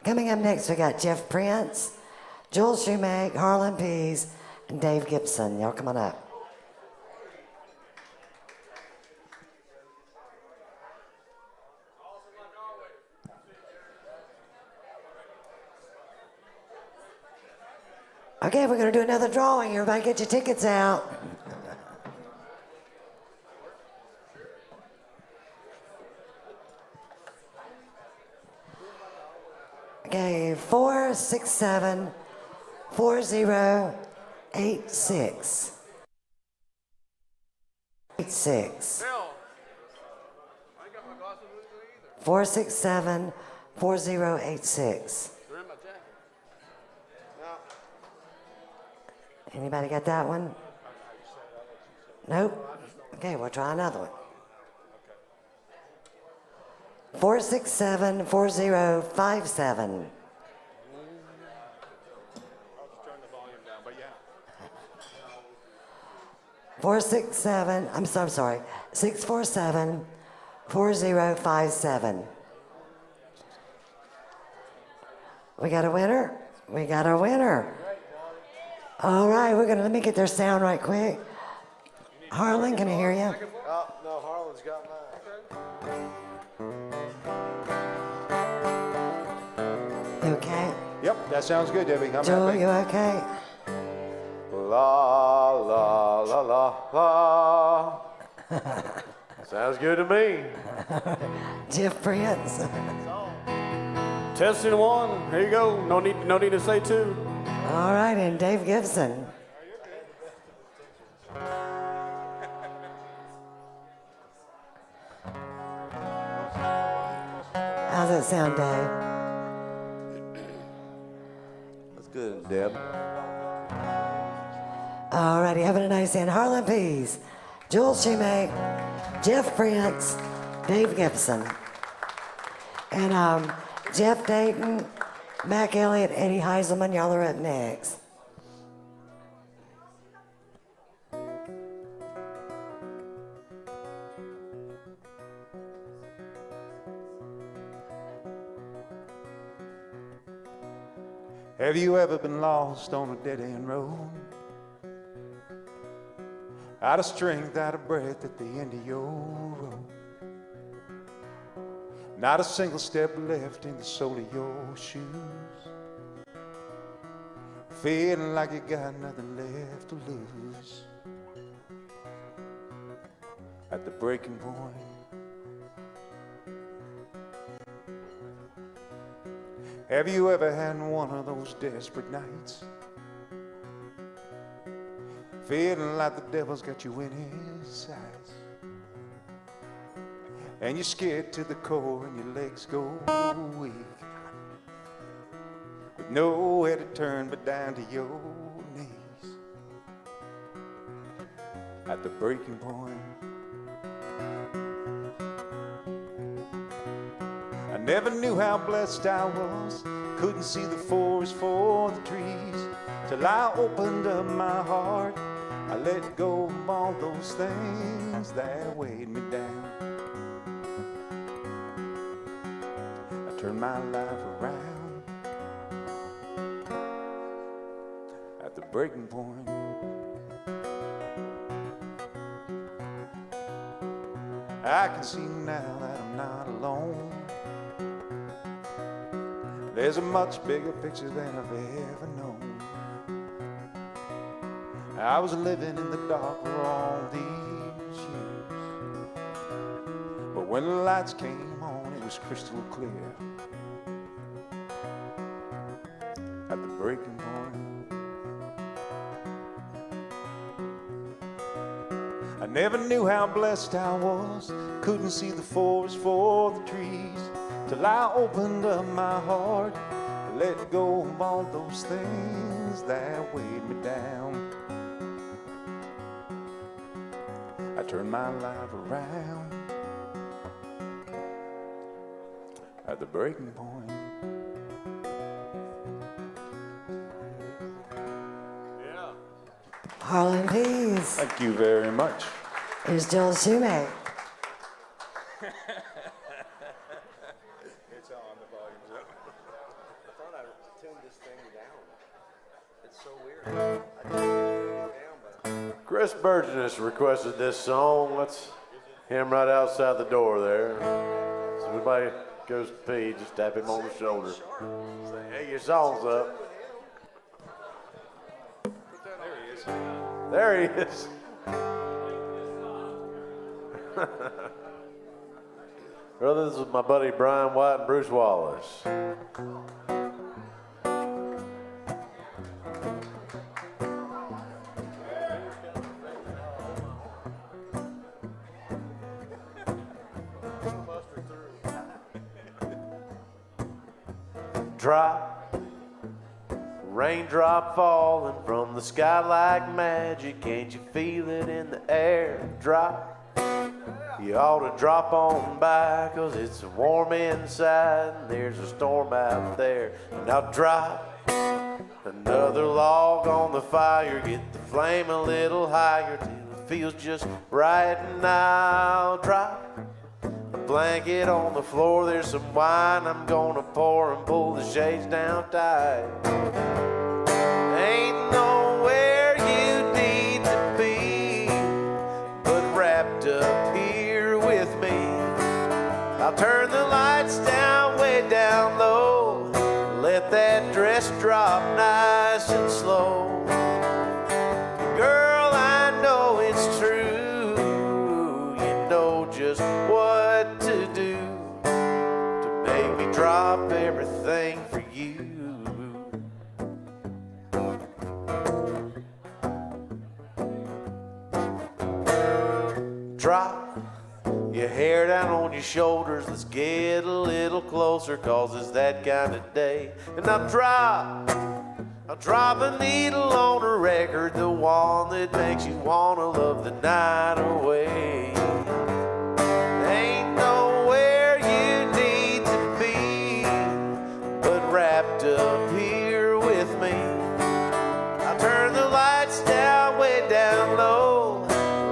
Coming up next, we got Jeff Prince, Joel Shewmake, Harlan Pease, and Dave Gibson. Y'all come on up. Okay, we're going to do another drawing. Everybody get your tickets out. Okay, 467 4086. 86. 467 4086. Anybody got that one? Nope. Okay, we'll try another one. 467 4057. 467, I'm sorry, 647 4057. We got a winner? We got a winner. All right, let me get their sound right quick. Harlan, can I hear you? No, Harlan's got mine. You okay? Yep, that sounds good, Debbie. I'm Joel, happy. you okay? La, la, la, la, la. Sounds good to me. Jeff Prince. Testing one. Here you go. No need to say two. All right, and Dave Gibson. How's that sound, Dave? That's good, Deb. All righty, having a nice end. Harlan Pease, Joel Shewmake, Jeff Prince, Dave Gibson. And Jeff Dayton, Mac Elliott, Eddie Heiselman, y'all are up next. Have you ever been lost on a dead-end road? Out of strength, out of breath at the end of your road. Not a single step left in the sole of your shoes. Feeling like you got nothing left to lose. At the breaking point. Have you ever had one of those desperate nights? Feeling like the devil's got you in his sights. And you're scared to the core and your legs go weak. With nowhere to turn but down to your knees. At the breaking point. I never knew how blessed I was. Couldn't see the forest for the trees. Till I opened up my heart. I let go of all those things that weighed me down. I turned my life around. At the breaking point. I can see now that I'm not alone. There's a much bigger picture than I've ever known. I was living in the dark for all these years. But when the lights came on, it was crystal clear. At the breaking point. I never knew how blessed I was. Couldn't see the forest for the trees. Till I opened up my heart. I let go of all those things that weighed me down. I turned my life around. At the breaking point. Yeah. Harlan Pease. Thank you very much. Here's Joel Shewmake. It's on, the volume's up. Chris Burgess requested this song. That's him right outside the door there. So if anybody goes to pee, just tap him on the shoulder. Say, hey, your song's up. There he is. Brother, this is my buddy Brian White and Bruce Wallace. Drop, raindrop falling from the sky like magic. Can't you feel it in the air? Drop. You ought to drop on by, 'cause it's warm inside and there's a storm out there. Now drop another log on the fire, get the flame a little higher till it feels just right. Now drop a blanket on the floor, there's some wine I'm gonna pour and pull the shades down tight. Ain't nowhere you need to be but wrapped up here with me. I'll turn the lights down, way down low, let that dress drop nice and slow. Girl, I know it's true, you know just what to do to make me drop everything for you. Drop your hair down on your shoulders, let's get a little closer, 'cause it's that kind of day. And I'll drop a needle on a record, the one that makes you wanna love the night away. Ain't nowhere you need to be but wrapped up here with me. I'll turn the lights down, way down low,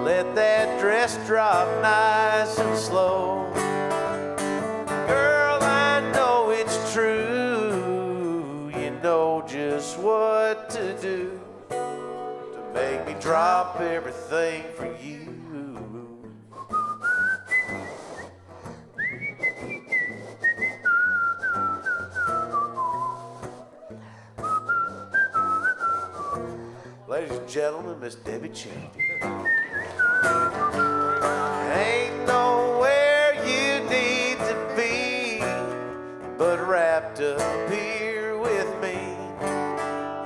let that dress drop nice and slow. Girl, I know it's true, you know just what to do to make me drop everything for you. Ladies and gentlemen, Miss Debi Cheney. Ain't nowhere you need to be but wrapped up here with me.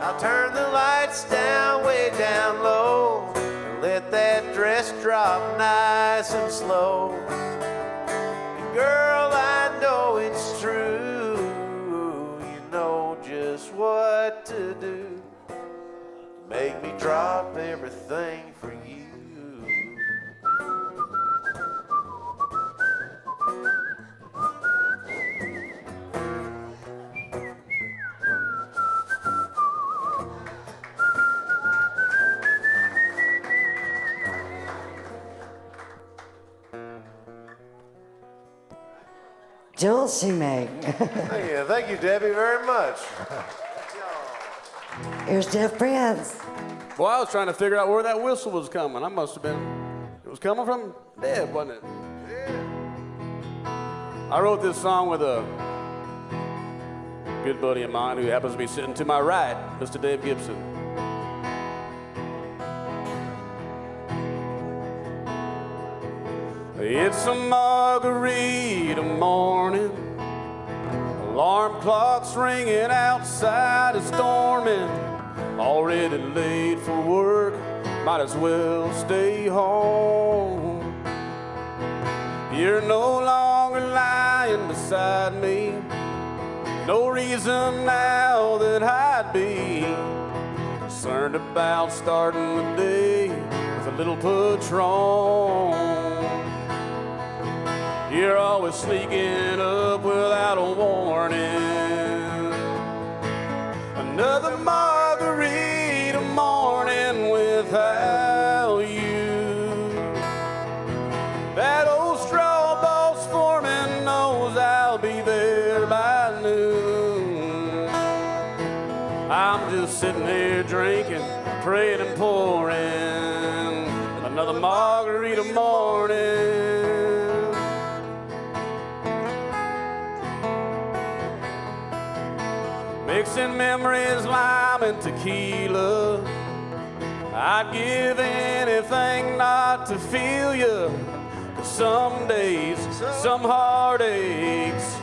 I'll turn the lights down, way down low, and let that dress drop nice and slow. And girl, I know it's true, you know just what to do to make me drop everything for you. Jules Shewmake. Thank you, Debbie, very much. Here's Jeff Prince. Boy, I was trying to figure out where that whistle was coming. I must have been. It was coming from Deb, wasn't it? Yeah. I wrote this song with a good buddy of mine who happens to be sitting to my right, Mr. Dave Gibson. It's a Margarita morning, alarm clock's ringing outside, it's storming, already late for work, might as well stay home. You're no longer lying beside me, no reason now that I'd be concerned about starting the day with a little Patron. You're always sneaking up without a warning. Another Margarita morning without you. That old straw boss foreman knows I'll be there by noon. I'm just sitting here drinking, praying and pouring another margarita morning. Mixing memories, lime and tequila. I'd give anything not to feel you. 'Cause some days, some heartaches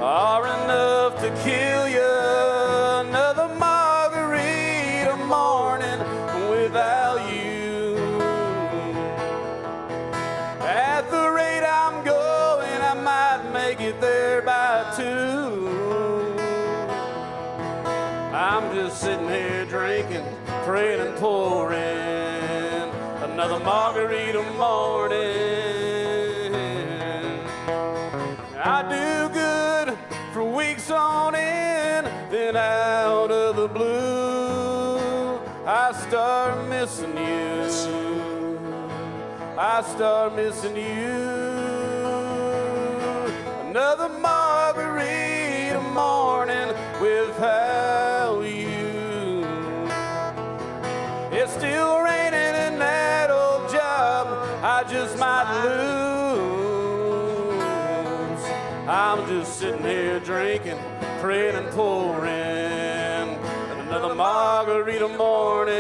are enough to kill you. Another margarita morning without you. At the rate I'm going, I might make it there by 2. I'm just sitting here drinking, praying and pouring another margarita morning. I do good for weeks on end, then out of the blue, I start missing you. I start missing you. Another margarita morning without you. It's still raining in that old job I just might lose. I'm just sitting here drinking, praying and pouring another margarita morning.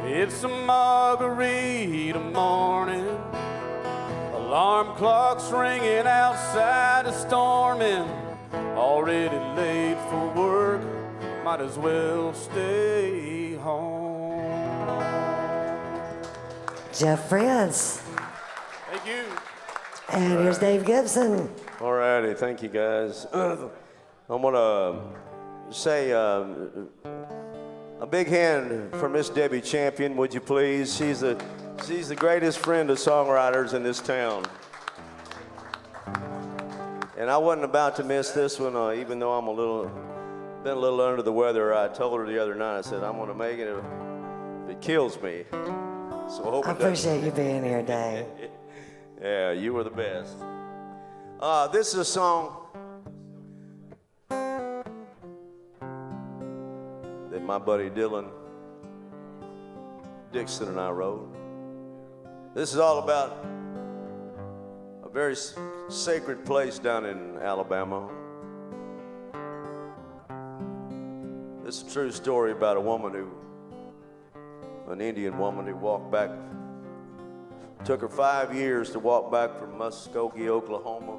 It's a margarita morning. Alarm clock's ringing outside, it's storming. Already late for work, might as well stay home. Jeff Prince. Thank you. And here's Dave Gibson. All righty, thank you guys. I want to say a big hand for Miss Debi Champion, would you please? She's the greatest friend of songwriters in this town. And I wasn't about to miss this one, even though I'm been a little under the weather. I told her the other night, I said, I'm going to make it if it kills me. So I hope I it doesn't. appreciate you being here, Dave. Yeah, you were the best. This is a song that my buddy Dylan Dixon and I wrote. This is all about a very sacred place down in Alabama. This is a true story about an Indian woman who walked back. Took her 5 years to walk back from Muskogee, Oklahoma,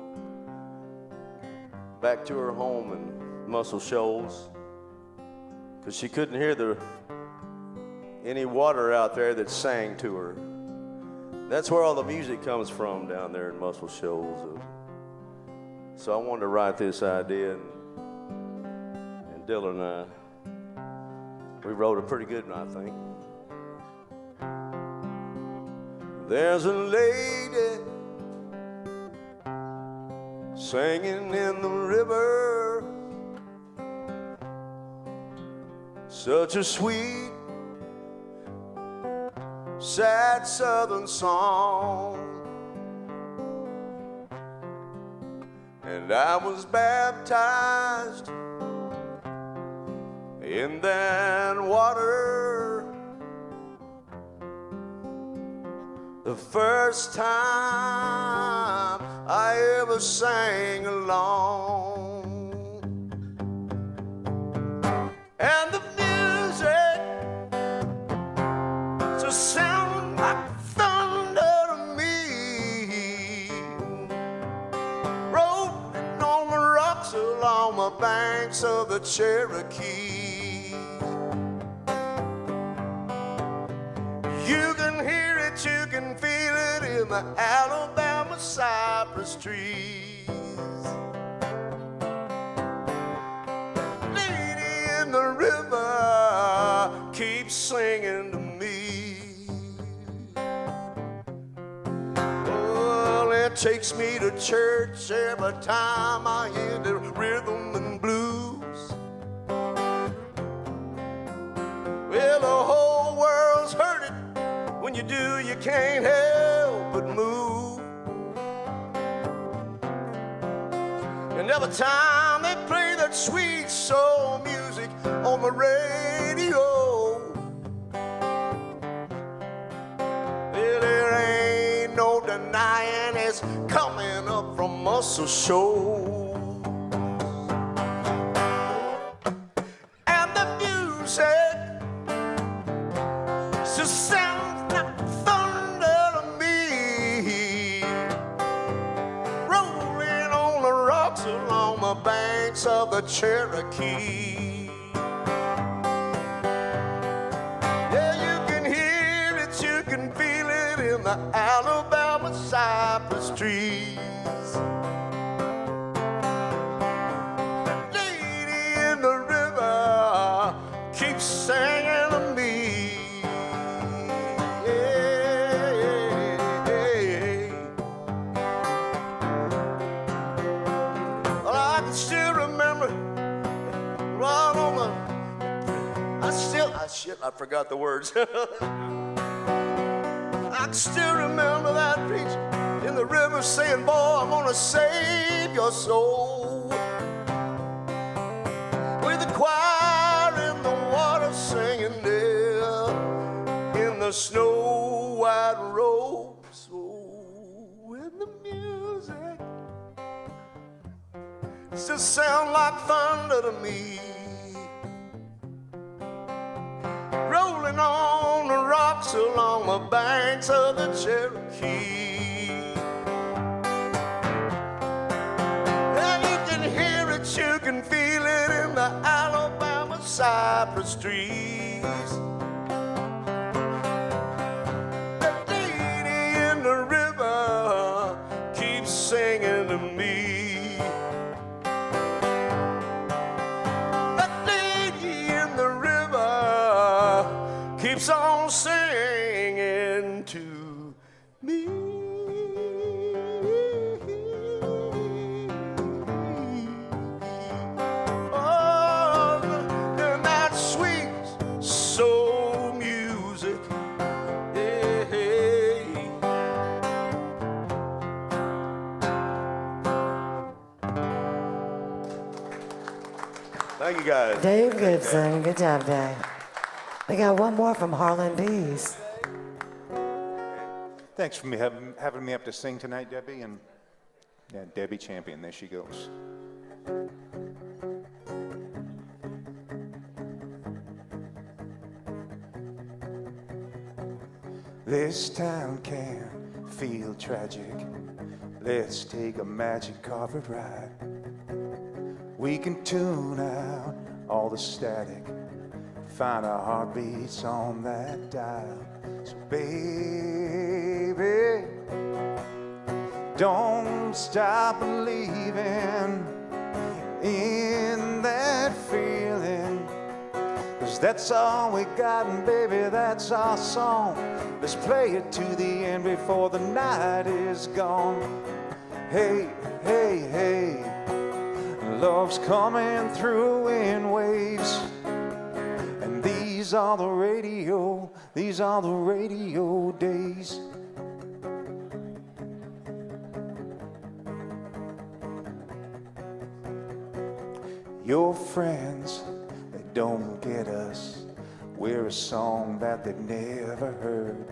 back to her home in Muscle Shoals, because she couldn't hear any water out there that sang to her. That's where all the music comes from down there in Muscle Shoals. So I wanted to write this idea, and Dylan and I, we wrote a pretty good one, I think. There's a lady singing in the river, such a sweet, sad southern song. And I was baptized in that water the first time I ever sang along. And the music just sounded like thunder to me, rolling on the rocks along the banks of the Cherokee. You can hear it, you can feel it in the Alabama cypress trees. Lady in the river keeps singing to me. Oh, it takes me to church every time I hear the rhythm and blues. Well, the whole world's heard it. When you do, you can't help but move. And every time they play that sweet soul music on the radio, well, there ain't no denying it's coming up from Muscle Shoals. And the music just sounds like thunder to me, rolling on the rocks along the banks of the Cherokee. Yeah, you can hear it, you can feel it in the Alabama cypress trees. The lady in the river keeps singing to me. Well, I can still remember right on the. I forgot the words. I can still remember that preacher in the river saying, boy, I'm gonna save your soul. With the choir in the water singing there in the snow white robes. Oh, and the music just sound like thunder to me, rolling on the rocks along the banks of the Cherokee. And you can hear it, you can feel it in the Alabama cypress trees. The lady in the river keeps singing to me. Keeps on singing to me. Oh, and that sweet soul music. Hey. Thank you, guys. Dave Gibson, good job, Dave. We got one more from Harlan Pease. Thanks for having me up to sing tonight, Debbie. And yeah, Debbie champion, there she goes. This town can feel tragic. Let's take a magic carpet ride. We can tune out all the static, find our heartbeats on that dial. So baby, don't stop believing in that feeling, 'cause that's all we got, and baby, that's our song. Let's play it to the end before the night is gone. Hey, hey, hey, love's coming through in waves. These are the radio days. Your friends, they don't get us. We're a song that they've never heard.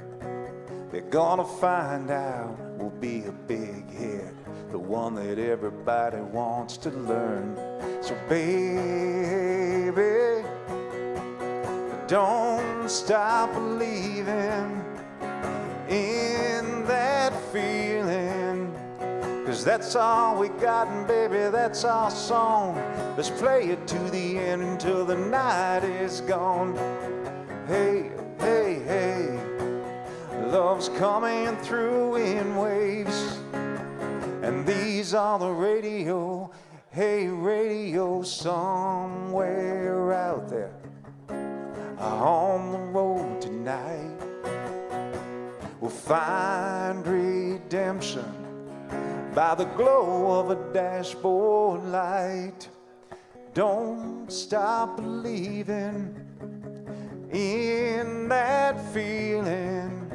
They're gonna find out we'll be a big hit, the one that everybody wants to learn. So baby, don't stop believing in that feeling, 'cause that's all we got, and baby, that's our song. Let's play it to the end until the night is gone. Hey, hey, hey, love's coming through in waves. And these are the radio, hey, radio, somewhere out there on the road tonight. We'll find redemption by the glow of a dashboard light. Don't stop believing in that feeling,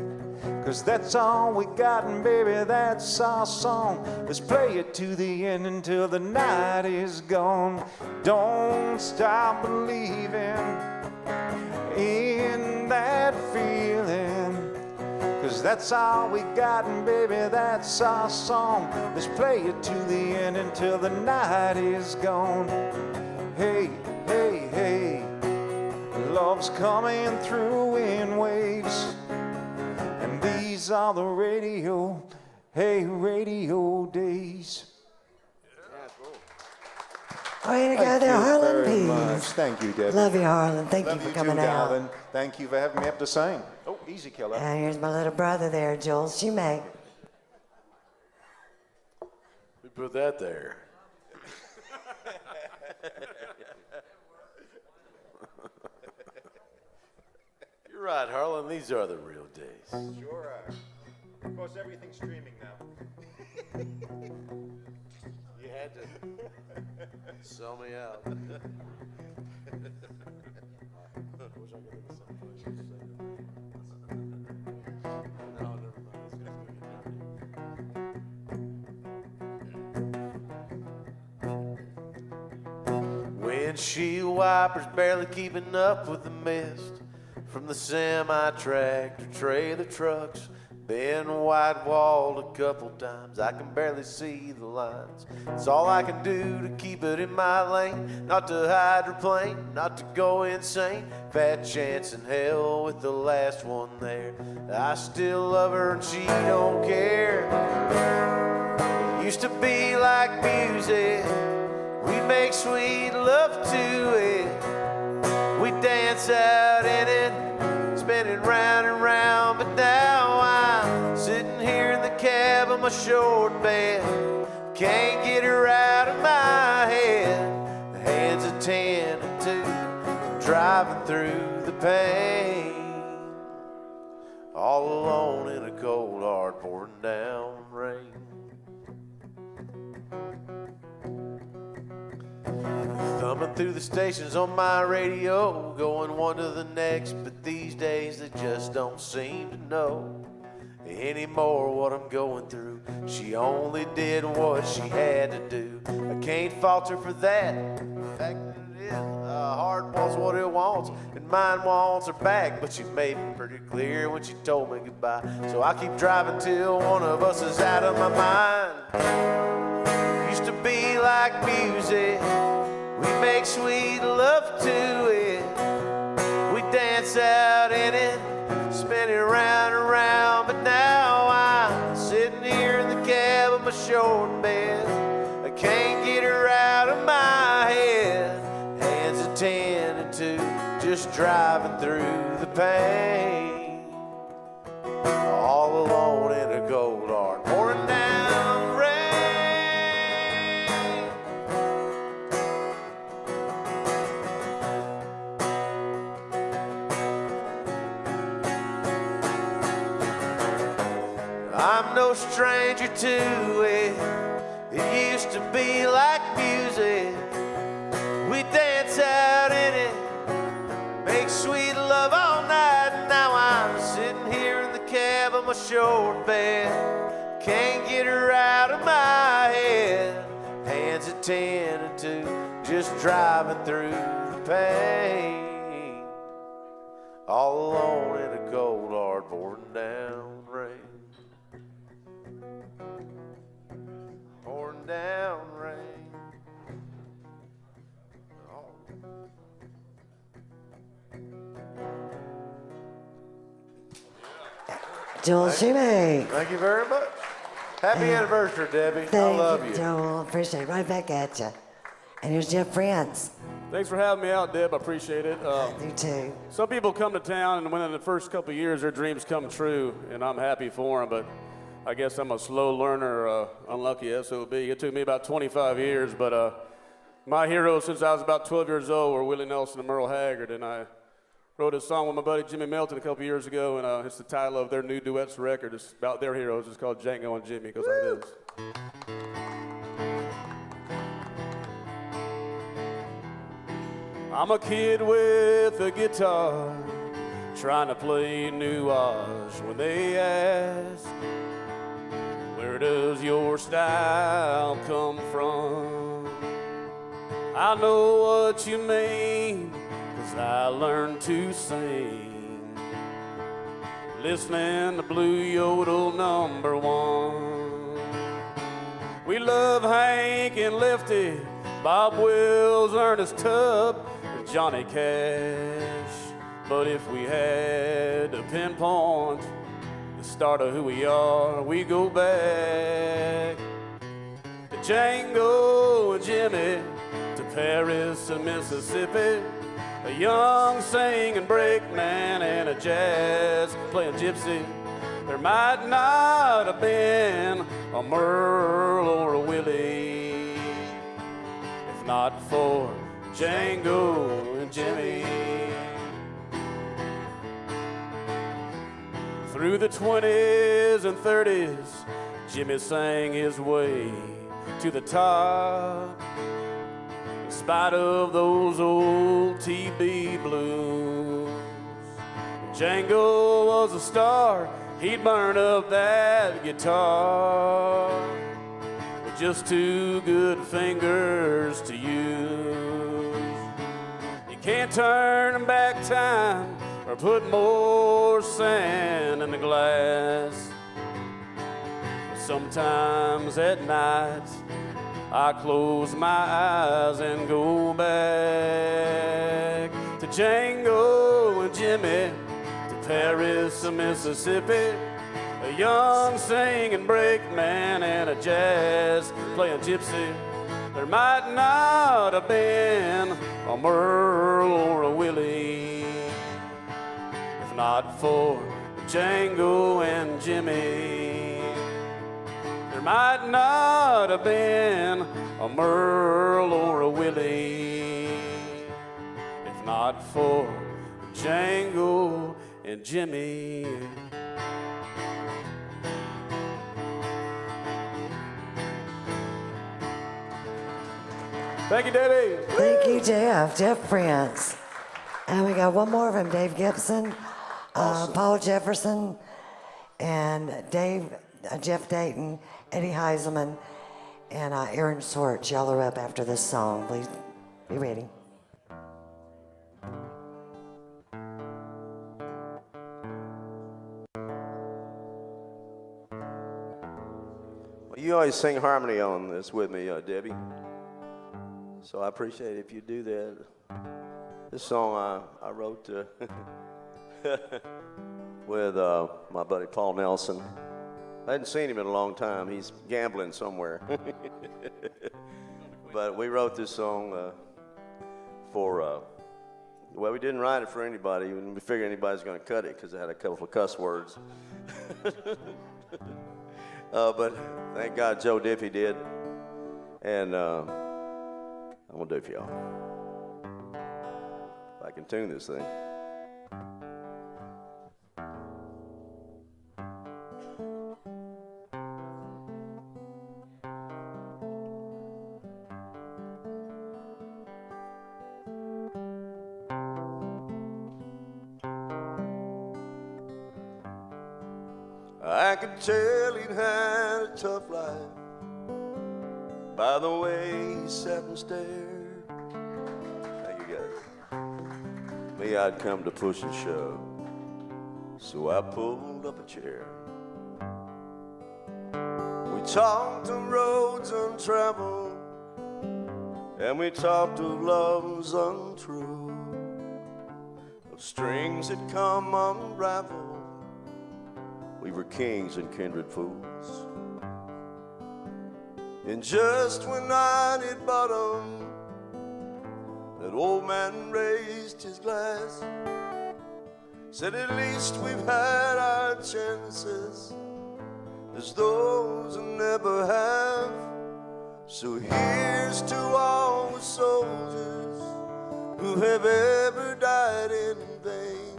'cause that's all we got, and baby, that's our song. Let's play it to the end until the night is gone. Don't stop believing in that feeling, 'cause that's all we got, and baby, that's our song. Let's play it to the end until the night is gone. Hey, hey, hey, love's coming through in waves, and these are the radio, hey, radio days. Way to go there, Harlan very much. Pease. Thank you, Debbie. Love you, Harlan. Thank you Love for you coming too, out. darling. Thank you for having me up to sing. Oh, easy, killer. And here's my little brother there, Joel Shewmake. We put that there. You're right, Harlan. These are the real days. Sure are. Of course, everything's streaming now. You had to sell me out. No, never mind. Windshield wipers barely keeping up with the mist from the semi-tractor trailer trucks. Been white-walled a couple times, I can barely see the lines. It's all I can do to keep it in my lane, not to hydroplane, not to go insane. Fat chance in hell with the last one there. I still love her and she don't care. It used to be like music, we'd make sweet love to it. We'd dance out in it, spinning round and round, but now I'm sitting here in the cab of my short bed. Can't get her out of my head. The hands of 10 and 2, driving through the pain. All alone in a cold, hard, pouring down rain. Thumbing through the stations on my radio, going one to the next, but these days they just don't seem to know anymore what I'm going through. She only did what she had to do. I can't fault her for that. The fact that it is, heart wants what it wants, and mine wants her back, but she made it pretty clear when she told me goodbye. So I keep driving till one of us is out of my mind. Used to be like music, we make sweet love to it. We dance out in it, spinning round and round. But now I'm sitting here in the cab of my short bed. I can't get her out of my head. Hands of 10 and 2, just driving through the pain. All alone in a cold, hard, pouring down rain. I'm no stranger to it. It used to be like music. We dance out in it, make sweet love all night. Now I'm sitting here in the cab of my short bed. Can't get her out of my head. Hands at 10 and 2, just driving through the pain. All alone in a cold, hard, pouring down rain. Pouring down rain. Oh. Joel Shewmake. Thank you very much. Happy anniversary, Debbie. I Thank love you, you. Joel. Appreciate it. Right back at you. And here's Jeff France. Thanks for having me out, Deb. I appreciate it. You too. Some people come to town, and within the first couple of years, their dreams come true, and I'm happy for them, but I guess I'm a slow learner, unlucky SOB. It took me about 25 years, but my heroes since I was about 12 years old were Willie Nelson and Merle Haggard, and I wrote a song with my buddy Jimmy Melton a couple of years ago, and it's the title of their new duets record. It's about their heroes. It's called Django and Jimmy, because like this. I'm a kid with a guitar, trying to play nuage when they ask, where does your style come from? I know what you mean, 'cause I learned to sing listening to Blue Yodel #1. We love Hank and Lefty, Bob Wills, Ernest Tubb, and Johnny Cash. But if we had to pinpoint the start of who we are, we go back to Django and Jimmy, to Paris and Mississippi, a young singing brakeman and a jazz playing gypsy. There might not have been a Merle or a Willie if not for Django and Jimmy. Through the 20s and 30s, Jimmy sang his way to the top. In spite of those old TB blues, Django was a star. He'd burn up that guitar with just two good fingers to use. You can't turn back time or put more sand in the glass. Sometimes at night I close my eyes and go back to Django and Jimmy, to Paris and Mississippi, a young singing brakeman and a jazz playing gypsy. There might not have been a Merle or a Willie if not for Django and Jimmy. There might not have been a Merle or a Willie if not for Django and Jimmy. Thank you, Debi. Thank you, Jeff Prince. And we got one more of them, Dave Gibson, Paul Jefferson, and Jeff Dayton, Eddie Heiselman, and Aaron Swartz. Y'all are up after this song. Please be ready. Well, you always sing harmony on this with me, Debbie. So I appreciate it if you do that. This song I wrote with my buddy Paul Nelson. I hadn't seen him in a long time. He's gambling somewhere. But we wrote this song for, well, we didn't write it for anybody. We figured anybody's going to cut it because it had a couple of cuss words. But thank God Joe Diffie did. And I'm going to do it for y'all. If I can tune this thing. I could tell he'd had a tough life by the way he sat and stared. Thank you, guys. Me, I'd come to push and shove, so I pulled up a chair. We talked of roads untraveled, and we talked of loves untrue, of strings that come unraveled. We were kings and kindred fools. And just when I hit bottom, that old man raised his glass, said, at least we've had our chances, as those who never have. So here's to all the soldiers who have ever died in vain,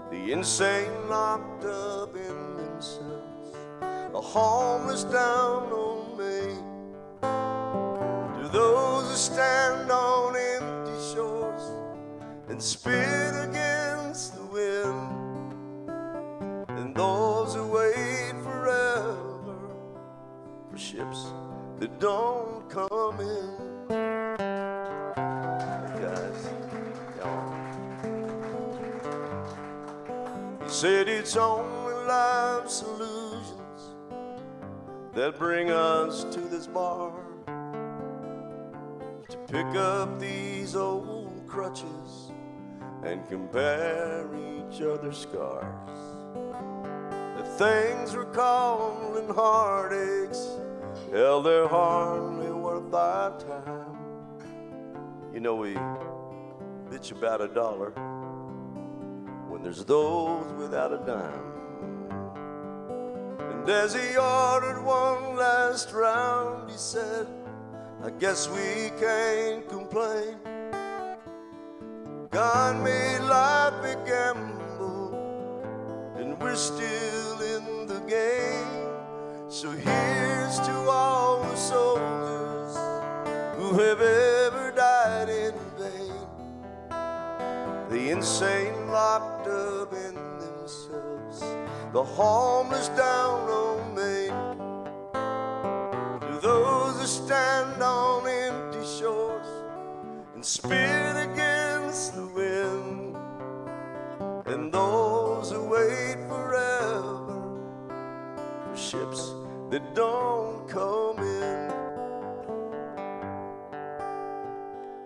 the insane locked up in themselves, the homeless down on Main. To those who stand on empty shores and spit against for ships that don't come in. Guys, y'all. He said it's only life's illusions that bring us to this bar, to pick up these old crutches and compare each other's scars. The things we're calling heartaches, hell, they're hardly worth our time. You know, we bitch about $1 when there's those without a dime. And as he ordered one last round, he said, I guess we can't complain. God made life a gamble, and we're still in the game. So here's to all the soldiers who have ever died in vain, the insane locked up in themselves, the homeless down on Main, to those who stand on empty shores and spit against the wind, and those who wait forever for ships that don't come in.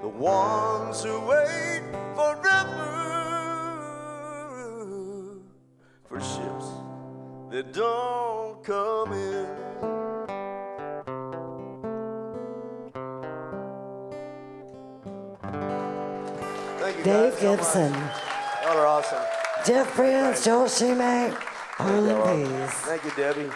The ones who wait forever for ships that don't come in. Thank you, Dave guys, Gibson, so much. Y'all are awesome. Jeff Prince, Joel Shewmake, Harlan Pease. Thank you, Debbie.